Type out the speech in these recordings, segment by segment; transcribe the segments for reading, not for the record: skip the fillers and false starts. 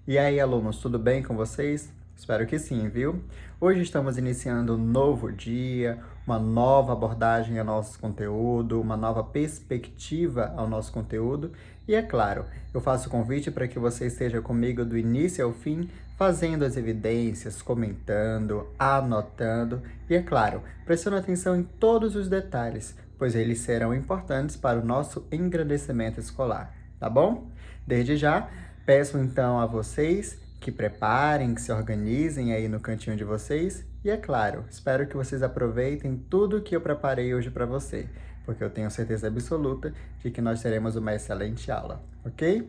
E aí, alunos, tudo bem com vocês? Espero que sim, viu? Hoje estamos iniciando um novo dia, uma nova abordagem ao nosso conteúdo, uma nova perspectiva ao nosso conteúdo. E é claro, eu faço o convite para que você esteja comigo do início ao fim, fazendo as evidências, comentando, anotando e, é claro, prestando atenção em todos os detalhes, pois eles serão importantes para o nosso engrandecimento escolar, tá bom? Desde já, peço então a vocês que preparem, que se organizem aí no cantinho de vocês. E é claro, espero que vocês aproveitem tudo que eu preparei hoje para você, porque eu tenho certeza absoluta de que nós teremos uma excelente aula, ok?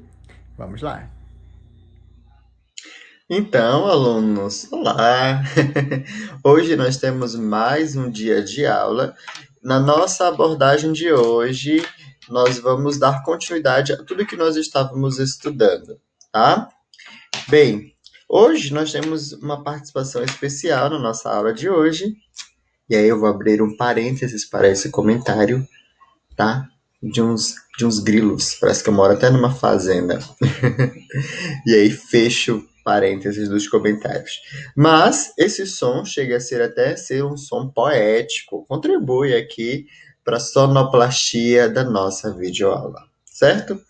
Vamos lá! Então, alunos, olá! Hoje nós temos mais um dia de aula. Na nossa abordagem de hoje, nós vamos dar continuidade a tudo que nós estávamos estudando, tá? Bem, hoje nós temos uma participação especial na nossa aula de hoje, e aí eu vou abrir um parênteses para esse comentário, tá? De uns grilos, parece que eu moro até numa fazenda. E aí fecho parênteses dos comentários. Mas esse som chega a ser até ser um som poético, contribui aqui para a sonoplastia da nossa videoaula, certo?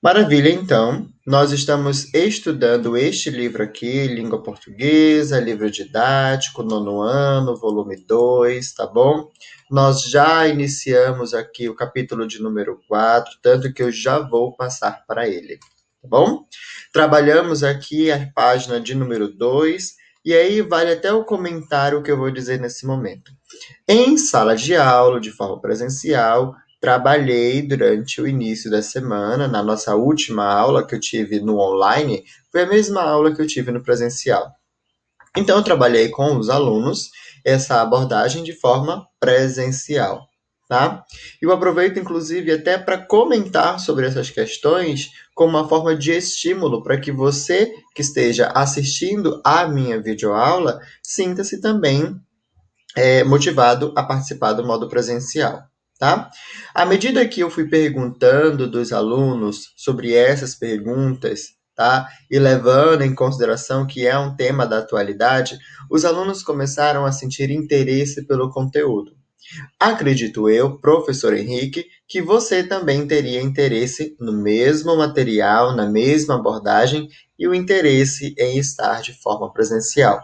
Maravilha, então. Nós estamos estudando este livro aqui, Língua Portuguesa, livro didático, nono ano, volume 2, tá bom? Nós já iniciamos aqui o capítulo de número 4, tanto que eu já vou passar para ele, tá bom? Trabalhamos aqui a página de número 2, e aí vale até o comentário que eu vou dizer nesse momento. Em sala de aula, de forma presencial, trabalhei durante o início da semana. Na nossa última aula que eu tive no online, foi a mesma aula que eu tive no presencial. Então, eu trabalhei com os alunos essa abordagem de forma presencial, tá? Eu aproveito, inclusive, até para comentar sobre essas questões como uma forma de estímulo para que você que esteja assistindo à minha videoaula sinta-se também motivado a participar do modo presencial, tá? À medida que eu fui perguntando dos alunos sobre essas perguntas, tá? E levando em consideração que é um tema da atualidade, os alunos começaram a sentir interesse pelo conteúdo. Acredito eu, professor Henrique, que você também teria interesse no mesmo material, na mesma abordagem e o interesse em estar de forma presencial.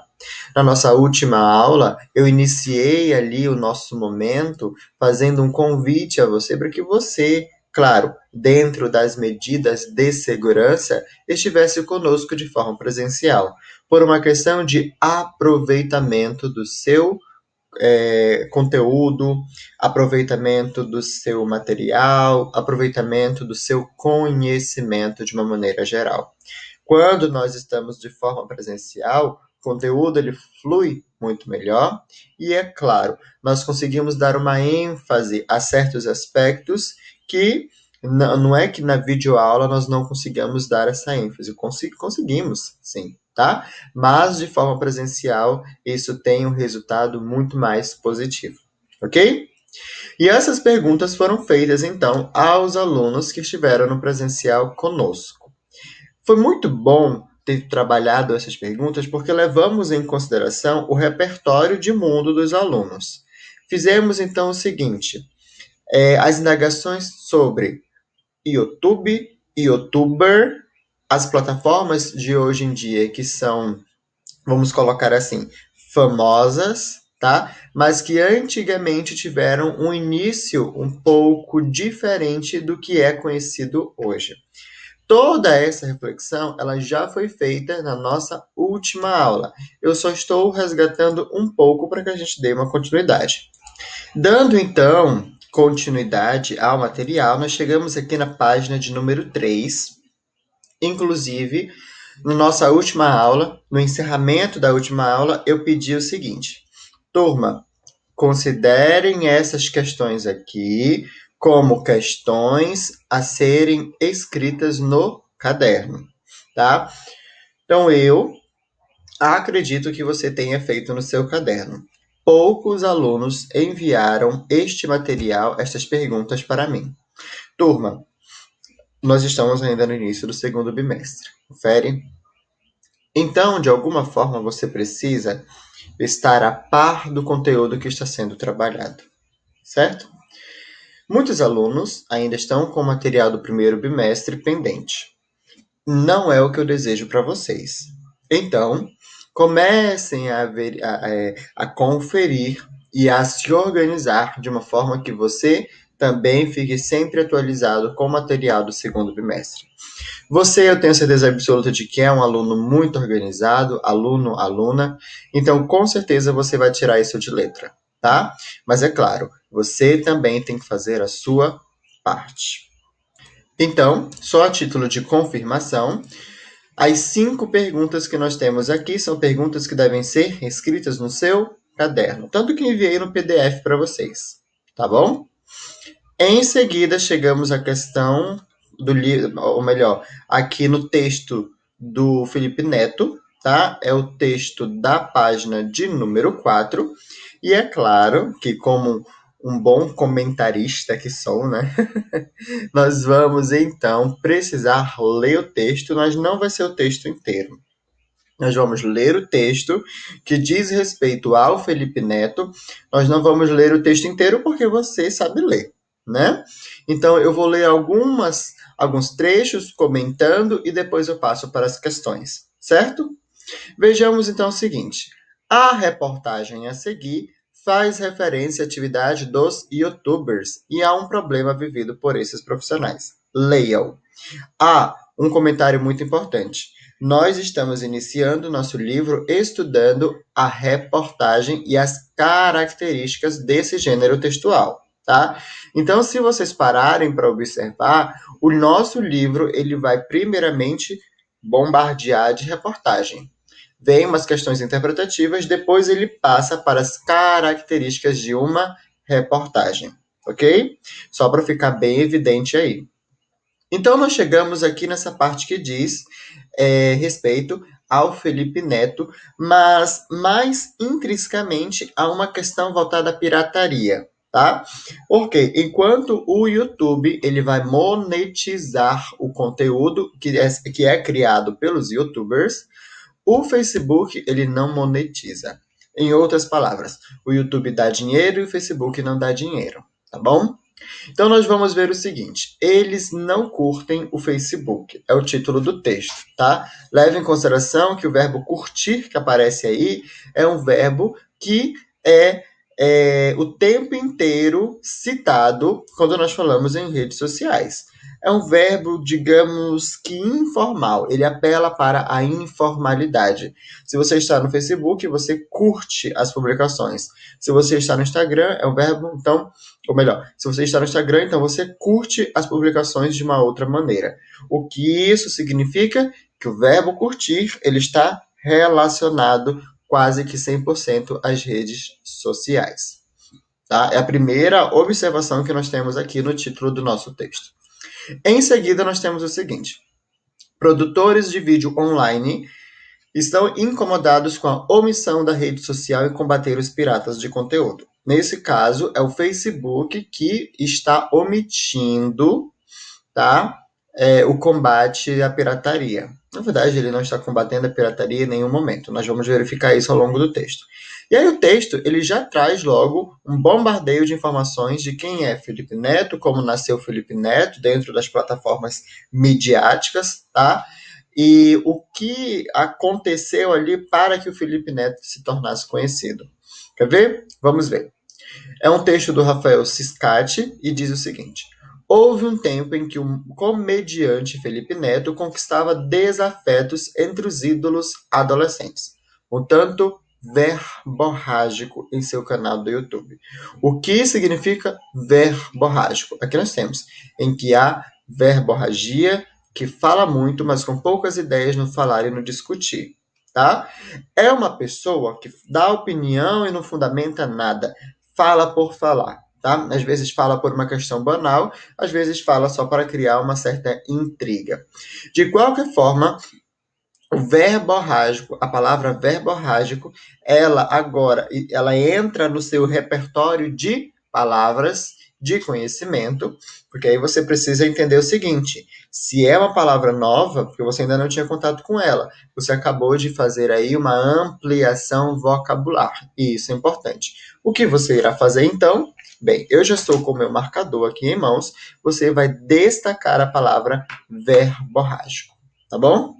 Na nossa última aula, eu iniciei ali o nosso momento fazendo um convite a você para que você, claro, dentro das medidas de segurança, estivesse conosco de forma presencial, por uma questão de aproveitamento do seu conteúdo, aproveitamento do seu material, aproveitamento do seu conhecimento de uma maneira geral. Quando nós estamos de forma presencial, o conteúdo ele flui muito melhor e, é claro, nós conseguimos dar uma ênfase a certos aspectos que não é que na videoaula nós não consigamos dar essa ênfase. Conseguimos, sim, tá? Mas de forma presencial, isso tem um resultado muito mais positivo, ok? E essas perguntas foram feitas, então, aos alunos que estiveram no presencial conosco. Foi muito bom ter trabalhado essas perguntas porque levamos em consideração o repertório de mundo dos alunos. Fizemos então o seguinte: as indagações sobre YouTube, YouTuber, as plataformas de hoje em dia que são, vamos colocar assim, famosas, tá? Mas que antigamente tiveram um início um pouco diferente do que é conhecido hoje. Toda essa reflexão, ela já foi feita na nossa última aula. Eu só estou resgatando um pouco para que a gente dê uma continuidade. Dando então continuidade ao material, nós chegamos aqui na página de número 3. Inclusive, na nossa última aula, no encerramento da última aula, eu pedi o seguinte: turma, considerem essas questões aqui como questões a serem escritas no caderno, tá? Então, eu acredito que você tenha feito no seu caderno. Poucos alunos enviaram este material, estas perguntas para mim. Turma, Nós estamos ainda no início do segundo bimestre. Confere? Então, de alguma forma, você precisa estar a par do conteúdo que está sendo trabalhado, certo? Muitos alunos ainda estão com o material do primeiro bimestre pendente. Não é o que eu desejo para vocês. Então, comecem a conferir e a se organizar de uma forma que você também fique sempre atualizado com o material do segundo bimestre. Você, eu tenho certeza absoluta de que é um aluno muito organizado, aluno, aluna, então com certeza você vai tirar isso de letra, tá? Mas é claro, você também tem que fazer a sua parte. Então, só a título de confirmação, as 5 perguntas que nós temos aqui são perguntas que devem ser escritas no seu caderno, tanto que enviei no PDF para vocês, tá bom? Em seguida, chegamos à questão do livro, ou melhor, aqui no texto do Felipe Neto, tá? É o texto da página de número 4. E é claro que, como um bom comentarista que sou, né? Nós vamos então precisar ler o texto, mas não vai ser o texto inteiro. Nós vamos ler o texto que diz respeito ao Felipe Neto. Nós não vamos ler o texto inteiro porque você sabe ler, né? Então eu vou ler alguns trechos comentando e depois eu passo para as questões, certo? Vejamos então o seguinte: a reportagem a seguir faz referência à atividade dos YouTubers e a um problema vivido por esses profissionais. Leia-o. Um comentário muito importante. Nós estamos iniciando nosso livro estudando a reportagem e as características desse gênero textual, tá? Então, se vocês pararem para observar, o nosso livro ele vai primeiramente bombardear de reportagem. Vem umas questões interpretativas, depois ele passa para as características de uma reportagem, ok? Só para ficar bem evidente aí. Então, nós chegamos aqui nessa parte que diz respeito ao Felipe Neto, mas mais intrinsecamente a uma questão voltada à pirataria, tá? Porque enquanto o YouTube ele vai monetizar o conteúdo que é criado pelos YouTubers, o Facebook ele não monetiza. Em outras palavras, o YouTube dá dinheiro e o Facebook não dá dinheiro, tá bom? Então nós vamos ver o seguinte: eles não curtem o Facebook, é o título do texto, tá? Leve em consideração que o verbo curtir que aparece aí é um verbo que é o tempo inteiro citado quando nós falamos em redes sociais. É um verbo, digamos que informal, ele apela para a informalidade. Se você está no Facebook, você curte as publicações. Se você está no Instagram, é um verbo, então, ou melhor, se você está no Instagram, então você curte as publicações de uma outra maneira. O que isso significa? Que o verbo curtir, ele está relacionado quase que 100% às redes sociais. Tá? É a primeira observação que nós temos aqui no título do nosso texto. Em seguida, nós temos o seguinte: produtores de vídeo online estão incomodados com a omissão da rede social e combater os piratas de conteúdo. Nesse caso, é o Facebook que está omitindo, tá? O combate à pirataria. Na verdade, ele não está combatendo a pirataria em nenhum momento. Nós vamos verificar isso ao longo do texto. E aí o texto ele já traz logo um bombardeio de informações de quem é Felipe Neto, como nasceu Felipe Neto dentro das plataformas midiáticas, tá? E o que aconteceu ali para que o Felipe Neto se tornasse conhecido. Quer ver? Vamos ver. É um texto do Rafael Ciscati e diz o seguinte: houve um tempo em que o comediante Felipe Neto conquistava desafetos entre os ídolos adolescentes, um tanto verborrágico em seu canal do YouTube. O que significa verborrágico? Aqui nós temos em que há verborragia, que fala muito, mas com poucas ideias no falar e no discutir, tá? É uma pessoa que dá opinião e não fundamenta nada, fala por falar, tá? Às vezes fala por uma questão banal, às vezes fala só para criar uma certa intriga. De qualquer forma, o verborrágico, a palavra verborrágico, ela agora ela entra no seu repertório de palavras de conhecimento, porque aí você precisa entender o seguinte: se é uma palavra nova, porque você ainda não tinha contato com ela, você acabou de fazer aí uma ampliação vocabular, e isso é importante. O que você irá fazer então? Bem, eu já estou com o meu marcador aqui em mãos, você vai destacar a palavra verborrágico, tá bom?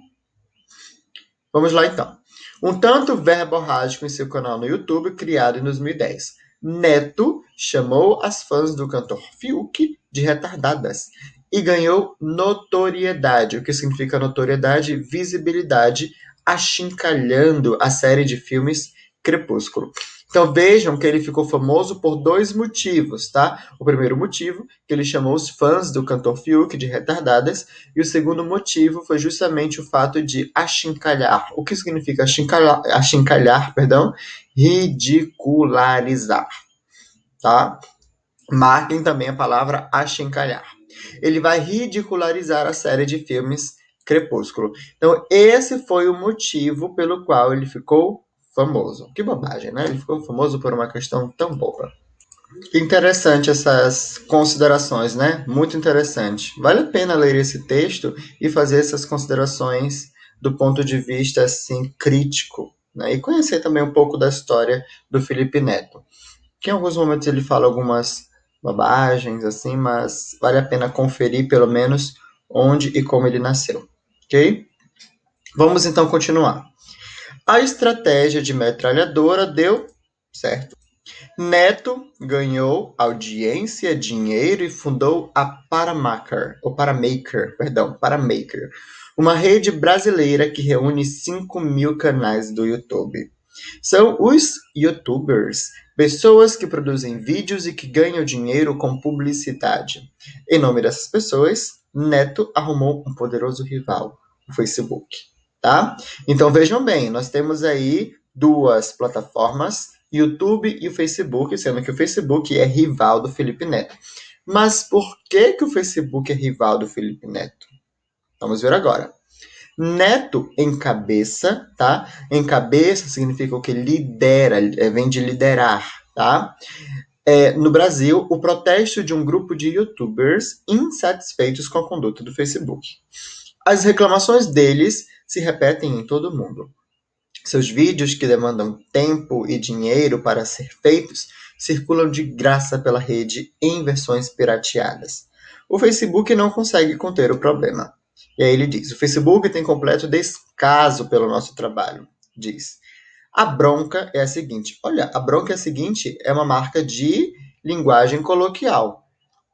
Vamos lá então. Um tanto verborrágico em seu canal no YouTube, criado em 2010. Neto chamou as fãs do cantor Fiuk de retardadas e ganhou notoriedade. O que significa notoriedade? Visibilidade, achincalhando a série de filmes Crepúsculo. Então vejam que ele ficou famoso por dois motivos, tá? O primeiro motivo, que ele chamou os fãs do cantor Fiuk de retardadas, e o segundo motivo foi justamente o fato de achincalhar. O que significa achincalhar? Achincalhar, perdão, ridicularizar, tá? Marquem também a palavra achincalhar. Ele vai ridicularizar a série de filmes Crepúsculo. Então, esse foi o motivo pelo qual ele ficou famoso. Que bobagem, né? Ele ficou famoso por uma questão tão boba. Interessante essas considerações, né? Muito interessante. Vale a pena ler esse texto e fazer essas considerações do ponto de vista assim crítico, né? E conhecer também um pouco da história do Felipe Neto. Que em alguns momentos ele fala algumas bobagens assim, mas vale a pena conferir pelo menos onde e como ele nasceu, ok? Vamos então continuar. A estratégia de metralhadora deu certo. Neto ganhou audiência, dinheiro e fundou a Paramaker, uma rede brasileira que reúne 5 mil canais do YouTube. São os YouTubers, pessoas que produzem vídeos e que ganham dinheiro com publicidade. Em nome dessas pessoas, Neto arrumou um poderoso rival, o Facebook, tá? Então vejam bem, nós temos aí duas plataformas, YouTube e o Facebook, sendo que o Facebook é rival do Felipe Neto. Mas por que o Facebook é rival do Felipe Neto? Vamos ver agora. Neto encabeça, tá? Encabeça significa o que lidera, vem de liderar, tá? No Brasil, o protesto de um grupo de YouTubers insatisfeitos com a conduta do Facebook. As reclamações deles se repetem em todo o mundo. Seus vídeos, que demandam tempo e dinheiro para ser feitos, circulam de graça pela rede em versões pirateadas. O Facebook não consegue conter o problema. E aí ele diz: o Facebook tem completo descaso pelo nosso trabalho. Diz. A bronca é a seguinte. Olha, a bronca é a seguinte, é uma marca de linguagem coloquial.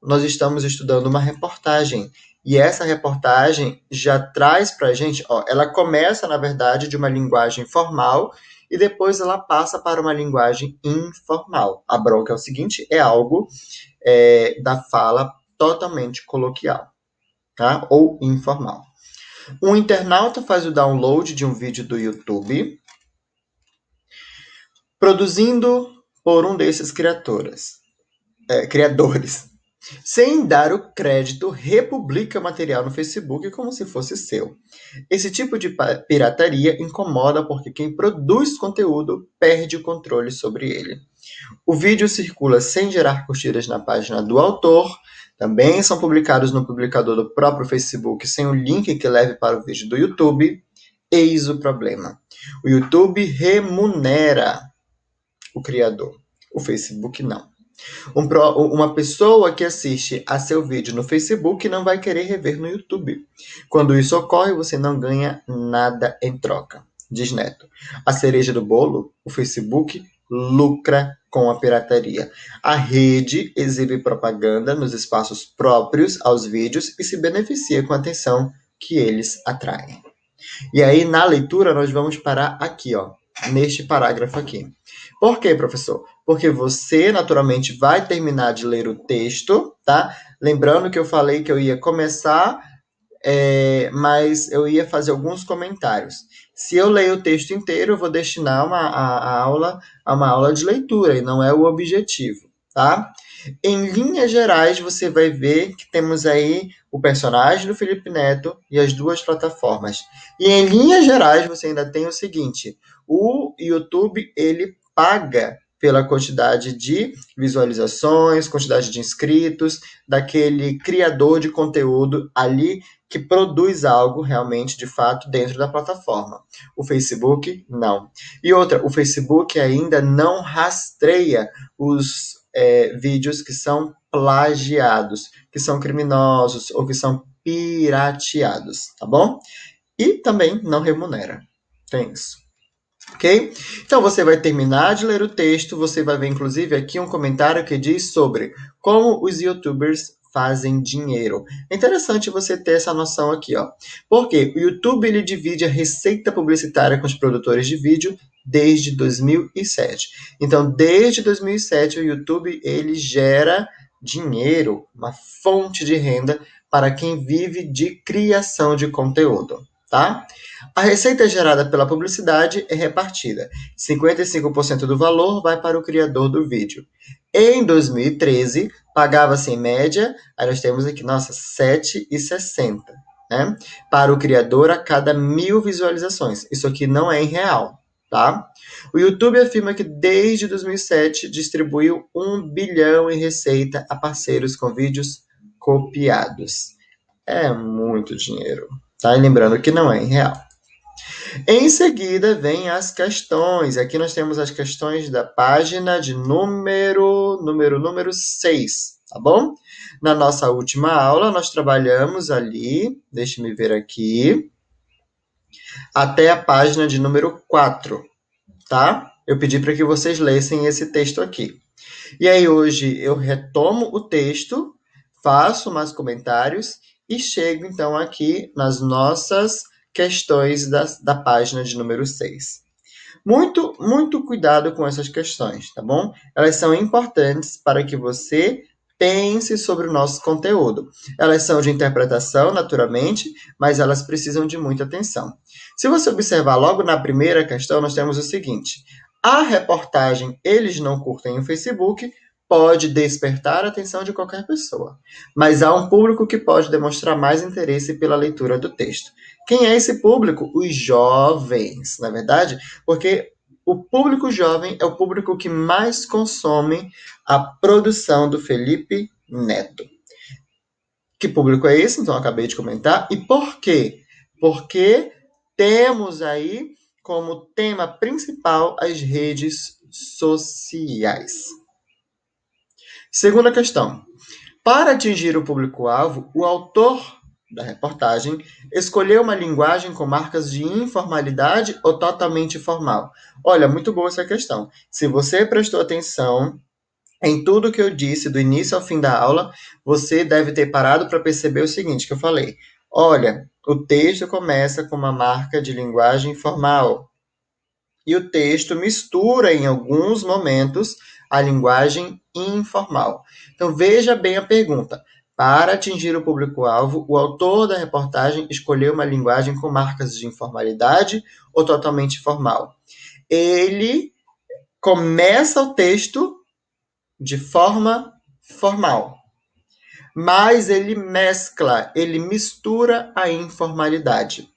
Nós estamos estudando uma reportagem. E essa reportagem já traz para a gente, ela começa, na verdade, de uma linguagem formal e depois ela passa para uma linguagem informal. A bronca é o seguinte, é algo da fala totalmente coloquial, tá? Ou informal. Um internauta faz o download de um vídeo do YouTube, produzindo por um desses criadores. Sem dar o crédito, republica material no Facebook como se fosse seu. Esse tipo de pirataria incomoda porque quem produz conteúdo perde o controle sobre ele. O vídeo circula sem gerar curtidas na página do autor, também são publicados no publicador do próprio Facebook sem o link que leve para o vídeo do YouTube. Eis o problema. O YouTube remunera o criador, o Facebook não. Uma pessoa que assiste a seu vídeo no Facebook não vai querer rever no YouTube. Quando isso ocorre, você não ganha nada em troca, diz Neto. A cereja do bolo, o Facebook lucra com a pirataria. A rede exibe propaganda nos espaços próprios aos vídeos e se beneficia com a atenção que eles atraem. E aí, na leitura, nós vamos parar aqui, neste parágrafo aqui. Por quê, professor? Porque você, naturalmente, vai terminar de ler o texto, tá? Lembrando que eu falei que eu ia começar, mas eu ia fazer alguns comentários. Se eu ler o texto inteiro, eu vou destinar a aula a uma aula de leitura, e não é o objetivo, tá? Em linhas gerais, você vai ver que temos aí o personagem do Felipe Neto e as duas plataformas. E em linhas gerais, você ainda tem o seguinte: o YouTube, ele paga pela quantidade de visualizações, quantidade de inscritos, daquele criador de conteúdo ali que produz algo realmente, de fato, dentro da plataforma. O Facebook, não. E outra, o Facebook ainda não rastreia os vídeos que são plagiados, que são criminosos ou que são pirateados, tá bom? E também não remunera. Tem isso. Ok? Então você vai terminar de ler o texto, você vai ver inclusive aqui um comentário que diz sobre como os YouTubers fazem dinheiro. É interessante você ter essa noção aqui, ó. Porque o YouTube ele divide a receita publicitária com os produtores de vídeo desde 2007. Então, desde 2007 o YouTube ele gera dinheiro, uma fonte de renda para quem vive de criação de conteúdo, tá? A receita gerada pela publicidade é repartida. 55% do valor vai para o criador do vídeo. Em 2013, pagava-se em média, aí nós temos aqui, nossa, R$ 7,60, né? Para o criador a cada 1.000 visualizações. Isso aqui não é em real, tá? O YouTube afirma que desde 2007 distribuiu 1 bilhão em receita a parceiros com vídeos copiados. É muito dinheiro, tá? E lembrando que não é em real. Em seguida, vem as questões. Aqui nós temos as questões da página de número 6, tá bom? Na nossa última aula, nós trabalhamos ali, deixe-me ver aqui, até a página de número 4, tá? Eu pedi para que vocês lessem esse texto aqui. E aí, hoje, eu retomo o texto, faço mais comentários e chego, então, aqui nas nossas questões da página de número 6. Muito, muito cuidado com essas questões, tá bom? Elas são importantes para que você pense sobre o nosso conteúdo. Elas são de interpretação, naturalmente, mas elas precisam de muita atenção. Se você observar logo na primeira questão, nós temos o seguinte: a reportagem "Eles não curtem o Facebook" pode despertar a atenção de qualquer pessoa, mas há um público que pode demonstrar mais interesse pela leitura do texto. Quem é esse público? Os jovens, na verdade, porque o público jovem é o público que mais consome a produção do Felipe Neto. Que público é esse? Então, eu acabei de comentar. E por quê? Porque temos aí como tema principal as redes sociais. Segunda questão. Para atingir o público-alvo, o autor da reportagem escolheu uma linguagem com marcas de informalidade ou totalmente formal? Olha, muito boa essa questão. Se você prestou atenção em tudo que eu disse, do início ao fim da aula, você deve ter parado para perceber o seguinte que eu falei. Olha, o texto começa com uma marca de linguagem formal. E o texto mistura, em alguns momentos, a linguagem informal. Então, veja bem a pergunta. Para atingir o público-alvo, o autor da reportagem escolheu uma linguagem com marcas de informalidade ou totalmente formal? Ele começa o texto de forma formal, mas ele mescla, ele mistura a informalidade.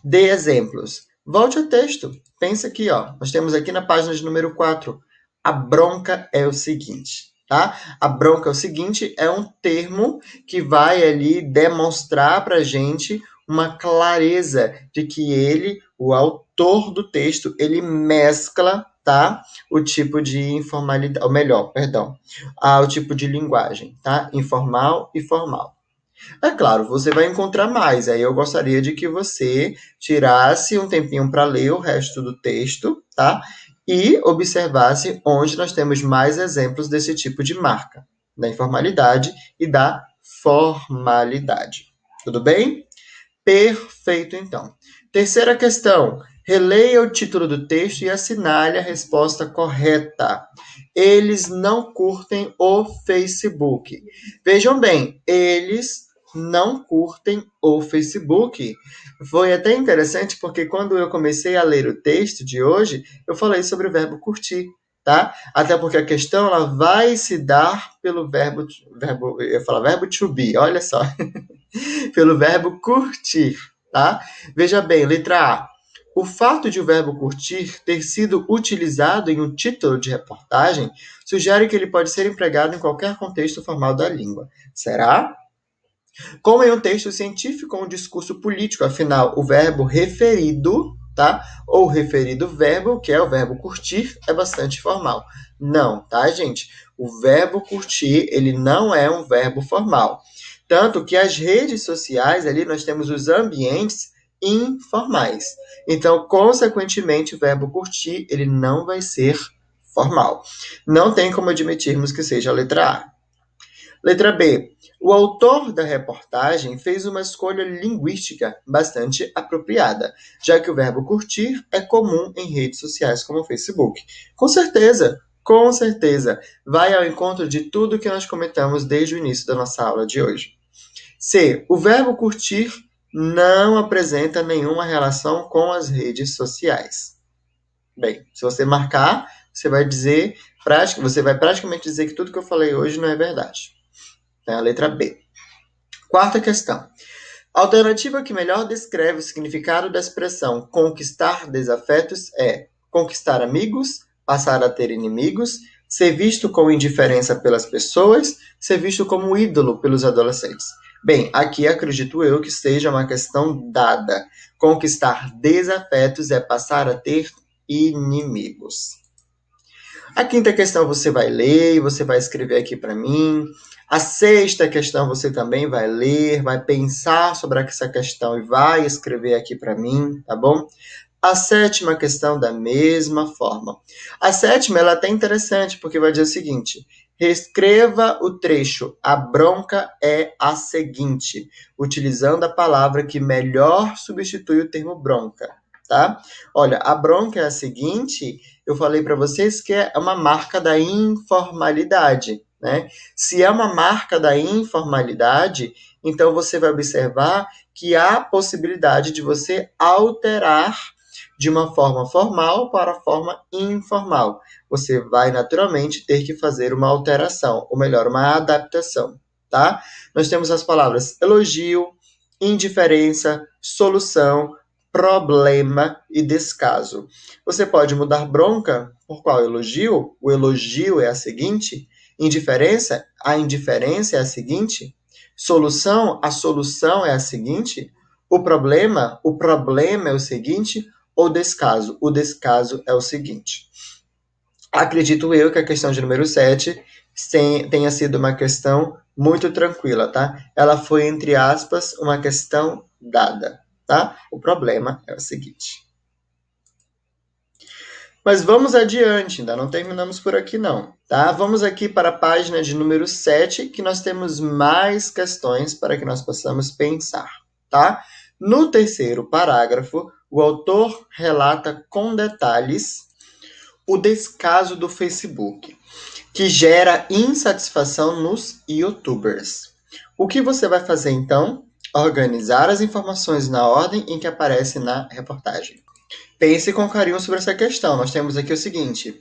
Dê exemplos. Volte ao texto. Pensa aqui, ó. Nós temos aqui na página de número 4. A bronca é o seguinte, tá? A bronca é o seguinte, é um termo que vai ali demonstrar pra gente uma clareza de que ele, o autor do texto, ele mescla, tá? O tipo de informalidade, ou melhor, perdão, o tipo de linguagem, tá? Informal e formal. É claro, você vai encontrar mais. Aí eu gostaria de que você tirasse um tempinho para ler o resto do texto, tá? E observasse onde nós temos mais exemplos desse tipo de marca, da informalidade e da formalidade. Tudo bem? Perfeito, então. Terceira questão. Releia o título do texto e assinale a resposta correta. Eles não curtem o Facebook. Vejam bem, eles não curtem o Facebook. Foi até interessante porque quando eu comecei a ler o texto de hoje, eu falei sobre o verbo curtir, tá? Até porque a questão ela vai se dar pelo verbo eu ia falar verbo to be, olha só. Pelo verbo curtir, tá? Veja bem, letra A. O fato de o verbo curtir ter sido utilizado em um título de reportagem sugere que ele pode ser empregado em qualquer contexto formal da língua. Será? Como em um texto científico ou um discurso político, afinal, o verbo referido, tá? Ou referido verbo, que é o verbo curtir, é bastante formal. Não, tá, gente? O verbo curtir, ele não é um verbo formal. Tanto que as redes sociais, ali nós temos os ambientes informais. Então, consequentemente, o verbo curtir, ele não vai ser formal. Não tem como admitirmos que seja a letra A. Letra B. O autor da reportagem fez uma escolha linguística bastante apropriada, já que o verbo curtir é comum em redes sociais como o Facebook. Com certeza, vai ao encontro de tudo que nós comentamos desde o início da nossa aula de hoje. C. O verbo curtir não apresenta nenhuma relação com as redes sociais. Bem, se você marcar, você vai praticamente dizer que tudo que eu falei hoje não é verdade. É a letra B. Quarta questão. A alternativa que melhor descreve o significado da expressão conquistar desafetos é conquistar amigos, passar a ter inimigos, ser visto com indiferença pelas pessoas, ser visto como ídolo pelos adolescentes. Bem, aqui acredito eu que seja uma questão dada. Conquistar desafetos é passar a ter inimigos. A quinta questão você vai ler e você vai escrever aqui para mim. A sexta questão você também vai ler, vai pensar sobre essa questão e vai escrever aqui para mim, tá bom? A sétima questão da mesma forma. A sétima ela é até interessante porque vai dizer o seguinte: reescreva o trecho "a bronca é a seguinte", utilizando a palavra que melhor substitui o termo bronca, tá? Olha, a bronca é a seguinte, eu falei para vocês que é uma marca da informalidade, né? Se é uma marca da informalidade, então você vai observar que há possibilidade de você alterar de uma forma formal para a forma informal. Você vai naturalmente ter que fazer uma alteração, ou melhor, uma adaptação, tá? Nós temos as palavras elogio, indiferença, solução, problema e descaso. Você pode mudar bronca por qual elogio? O elogio é a seguinte. Indiferença? A indiferença é a seguinte. Solução? A solução é a seguinte. O problema é o seguinte. Ou descaso? O descaso é o seguinte. Acredito eu que a questão de número 7 tenha sido uma questão muito tranquila, tá? Ela foi, entre aspas, uma questão dada, tá? O problema é o seguinte. Mas vamos adiante, ainda não terminamos por aqui não, tá? Vamos aqui para a página de número 7, que nós temos mais questões para que nós possamos pensar, tá? No terceiro parágrafo, o autor relata com detalhes o descaso do Facebook, que gera insatisfação nos YouTubers. O que você vai fazer então? Organizar as informações na ordem em que aparece na reportagem. Pense com carinho sobre essa questão. Nós temos aqui o seguinte: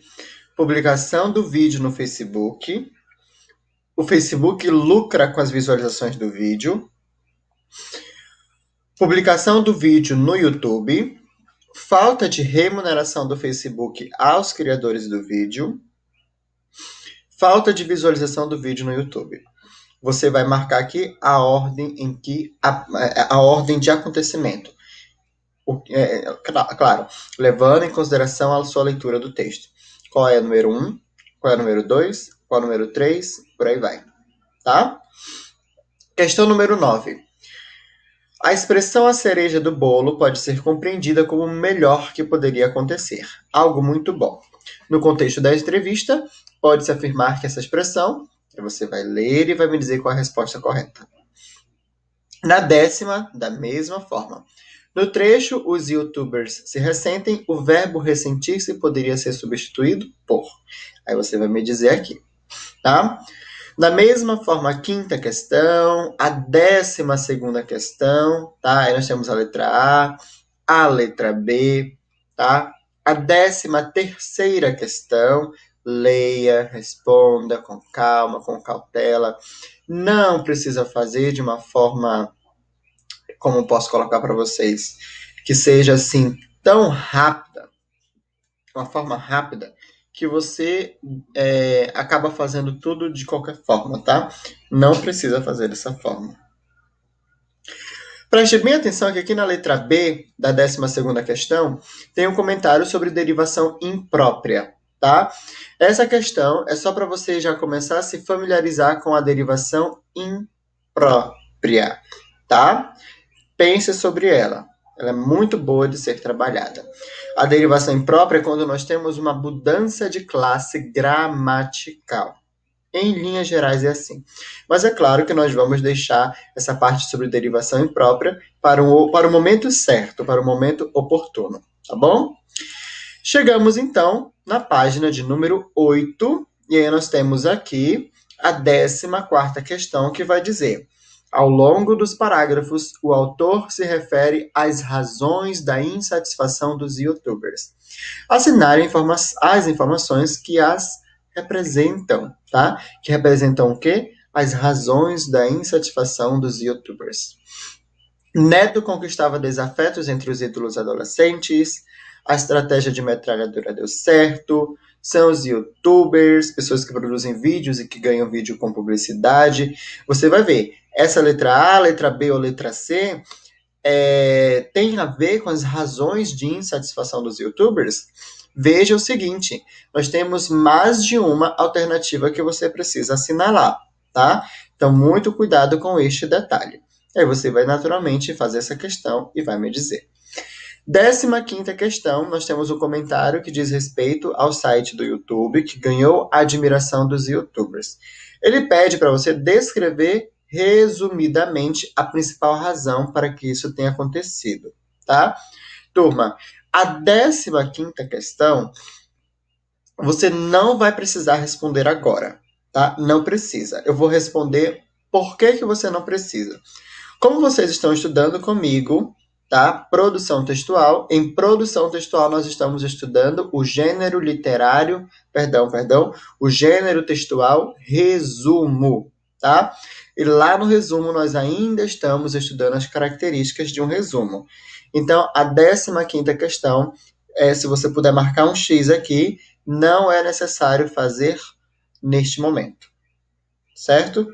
publicação do vídeo no Facebook. O Facebook lucra com as visualizações do vídeo. Publicação do vídeo no YouTube. Falta de remuneração do Facebook aos criadores do vídeo. Falta de visualização do vídeo no YouTube. Você vai marcar aqui a ordem em que a ordem de acontecimento. Claro, levando em consideração a sua leitura do texto. Qual é o número 1, qual é o número 2, qual é o número 3, por aí vai. Tá? Questão número 9. A expressão "a cereja do bolo" pode ser compreendida como o melhor que poderia acontecer. Algo muito bom. No contexto da entrevista, pode-se afirmar que essa expressão, você vai ler e vai me dizer qual é a resposta correta. Na décima, da mesma forma. No trecho, os YouTubers se ressentem, o verbo ressentir-se poderia ser substituído por. Aí você vai me dizer aqui, tá? Da mesma forma, a quinta questão, a 12ª questão, tá? Aí nós temos a letra A letra B, tá? A 13ª questão, leia, responda com calma, com cautela. Não precisa fazer de uma forma, como posso colocar para vocês, que seja assim tão rápida, uma forma rápida, que você acaba fazendo tudo de qualquer forma, tá? Não precisa fazer dessa forma. Preste bem atenção que aqui na letra B da 12ª questão tem um comentário sobre derivação imprópria, tá? Essa questão é só para você já começar a se familiarizar com a derivação imprópria, tá? Pense sobre ela. Ela é muito boa de ser trabalhada. A derivação imprópria é quando nós temos uma mudança de classe gramatical. Em linhas gerais é assim. Mas é claro que nós vamos deixar essa parte sobre derivação imprópria para o momento certo, para o momento oportuno, tá bom? Chegamos então na página de número 8, e aí nós temos aqui a 14ª questão, que vai dizer: ao longo dos parágrafos, o autor se refere às razões da insatisfação dos youtubers. Assinale as informações que as representam, tá? Que representam o quê? As razões da insatisfação dos youtubers. Neto conquistava desafetos entre os ídolos adolescentes, a estratégia de metralhadora deu certo, são os youtubers, pessoas que produzem vídeos e que ganham vídeo com publicidade. Você vai ver, essa letra A, letra B ou letra C tem a ver com as razões de insatisfação dos youtubers? Veja o seguinte, nós temos mais de uma alternativa que você precisa assinalar, tá? Então, muito cuidado com este detalhe. Aí você vai naturalmente fazer essa questão e vai me dizer. 15ª questão, nós temos um comentário que diz respeito ao site do YouTube, que ganhou a admiração dos youtubers. Ele pede para você descrever resumidamente a principal razão para que isso tenha acontecido, tá? Turma, a 15ª questão, você não vai precisar responder agora, tá? Não precisa. Eu vou responder por que você não precisa. Como vocês estão estudando comigo, tá? Produção textual. Em produção textual, nós estamos estudando o gênero literário, o gênero textual resumo, tá? E lá no resumo, nós ainda estamos estudando as características de um resumo. Então, a 15ª questão se você puder marcar um X aqui, não é necessário fazer neste momento, certo?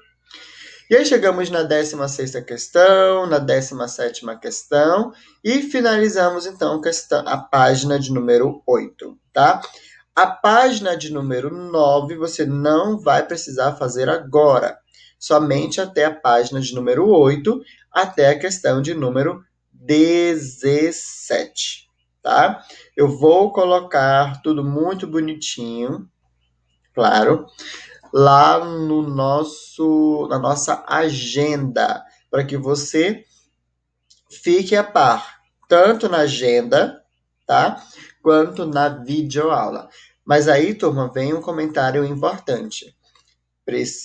E aí chegamos na 16ª questão, na 17ª questão e finalizamos então a página de número 8, tá? A página de número 9 você não vai precisar fazer agora, somente até a página de número 8, até a questão de número 17, tá? Eu vou colocar tudo muito bonitinho, claro, lá na nossa agenda, para que você fique a par, tanto na agenda, tá? Quanto na videoaula. Mas aí, turma, vem um comentário importante.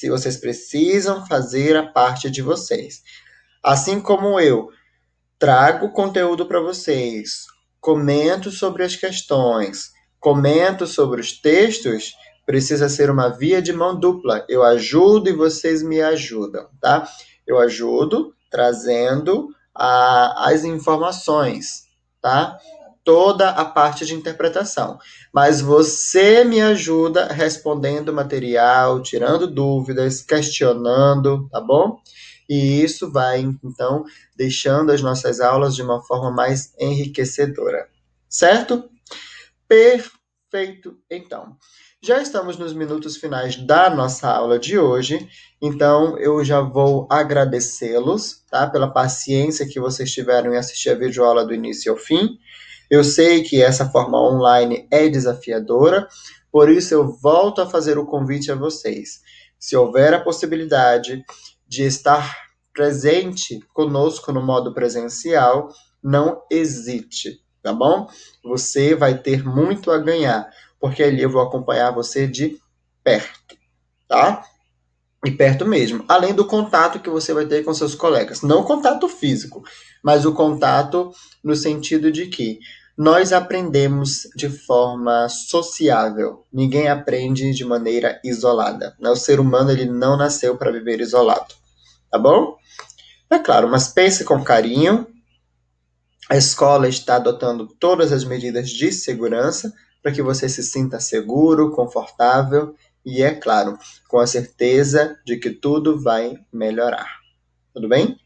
Vocês precisam fazer a parte de vocês. Assim como eu trago conteúdo para vocês, comento sobre as questões, comento sobre os textos, precisa ser uma via de mão dupla. Eu ajudo e vocês me ajudam, tá? Eu ajudo trazendo as informações, tá? Toda a parte de interpretação. Mas você me ajuda respondendo o material, tirando dúvidas, questionando, tá bom? E isso vai, então, deixando as nossas aulas de uma forma mais enriquecedora. Certo? Perfeito, então. Já estamos nos minutos finais da nossa aula de hoje, então eu já vou agradecê-los, tá, pela paciência que vocês tiveram em assistir a videoaula do início ao fim. Eu sei que essa forma online é desafiadora, por isso eu volto a fazer o convite a vocês. Se houver a possibilidade de estar presente conosco no modo presencial, não hesite, tá bom? Você vai ter muito a ganhar, porque ali eu vou acompanhar você de perto, tá? E perto mesmo. Além do contato que você vai ter com seus colegas. Não o contato físico, mas o contato no sentido de que nós aprendemos de forma sociável. Ninguém aprende de maneira isolada. O ser humano ele não nasceu para viver isolado. Tá bom? É claro, mas pense com carinho. A escola está adotando todas as medidas de segurança para que você se sinta seguro, confortável e, é claro, com a certeza de que tudo vai melhorar. Tudo bem?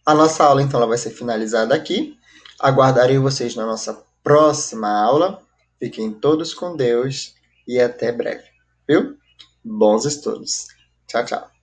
A nossa aula, então, ela vai ser finalizada aqui. Aguardarei vocês na nossa próxima aula. Fiquem todos com Deus e até breve. Viu? Bons estudos. Tchau, tchau.